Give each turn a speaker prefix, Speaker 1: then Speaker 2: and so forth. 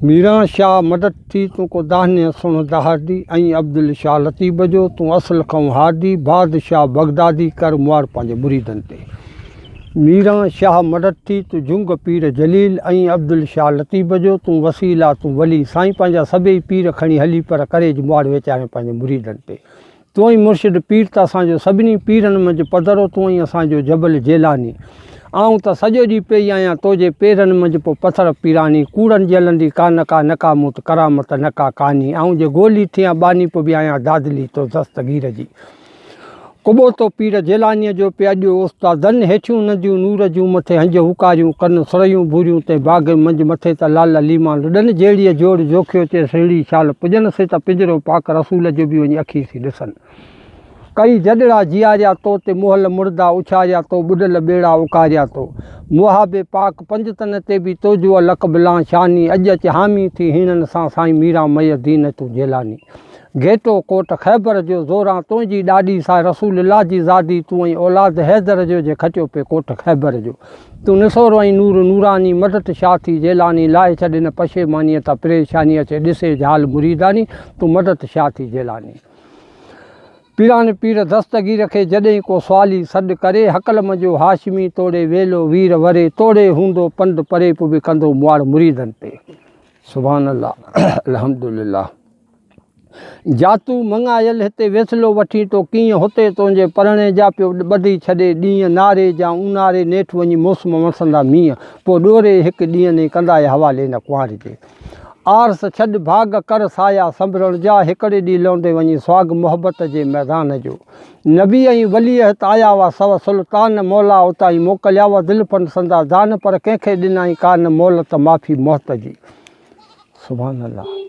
Speaker 1: मीरा शाह मदद थी तुको दाहने सुन दहादी ऐं अब्दुल शाह लतीब जो तूं असल खां हादी बादशाह बगदादी कर मुआर पंहिंजे मुरीदनि ते। मीरा शाह मदद थी तूं जुंग पीर जलील ऐं अब्दुल शाह लतीब जो तूं वसीला तूं वली साईं पंहिंजा सभई पीर खणी हली पर करे मुआर वेचारे पंहिंजे मुरीदनि ते। तूं ई मुर्शिद पीर त असांजो सभिनी पीरनि मंझि पधरो तूं ई असांजो जबल जेलानी। आऊं त सॼो ॾींहुं पेई आहियां तुंहिंजे पेरनि मंझि पोइ पथर पीरानी कूड़नि जी हलंदी का नका मूं त करामत नका कानी ऐं जे गोली थियां बानी पोइ बि आहियां दादली तो दस्तगीर जी। कुबो तो पीर जेलानीअ जो पियाॼो उस्तादनि हेठियूं नदियूं नूर जूं मथे हंज हुकारियूं कनि सुरयूं भूरियूं ते बाग़ मंझि मथे त लाल लीमा लुॾनि जहिड़ीअ जोड़ जोखियो चे सेड़ी शाल पुॼनि से त पिंजरो पाक रसूल जो बि वञी अखी सी ॾिसनि। कई जॾड़ा जियारिया तो ते मोहल मुर्दा उछारिया तो बुॾल ॿेड़ा उकारिया तो मुहाबे पाक पंजतन ते बि तोजो लक बिलां शानी अॼु अच हामी थी हिननि सां साईं मीरा मय दीन तूं जेलानी। घेटो कोट ख़ैबर जो ज़ोरां तुंहिंजी ॾाॾी सा रसूल अल्लाह जी ज़ादी तूं ऐं औलाद हैदर जो जे खटियो पे कोट ख़ैबर जो। तूं निसोरो ऐं नूर नूरानी मदद छा थी जेलानी लाहे छॾ न पशेमानीअ त परेशानीअ चे ॾिसे झाल मुरीदानी तूं मदद छा थी जेलानी। पीरान पीर दस्तगीर खे जॾहिं को सवाली सॾु करे हकल मजो हाशमी तोड़े वेलो वीर वरे तोड़े हूंदो पंधु परे पोइ बि कंदो मुआर मुरीदनि ते। सुभान अल्लाह अल्हम्दुलिल्लाह। जातू मंगायल हिते वेसलो वठी तो कीअं हुते तुंहिंजे परणे जा पियो ॿधी छॾे ॾींहं नारे जा ऊन्हारे नेठि वञी मौसम वसंदा मींहं पोइ ॾोरे हिकु ॾींहं ने कंदा हवाले न कुंवार जे। आरस छॾ भाग कर साया संभरण जा हिकिड़े ॾींहुं लहंदे वञी सुहाग मोहबत जे मैदान जो। नबी ऐं वलीअ हिते आया हुआ सव सुल्तान मौला उतां मोकिलिया हुआ दिलफन संदा दान पर कंहिंखे ॾिनई कान मोहलत माफ़ी मोहत जी। सुभान अल्लाह।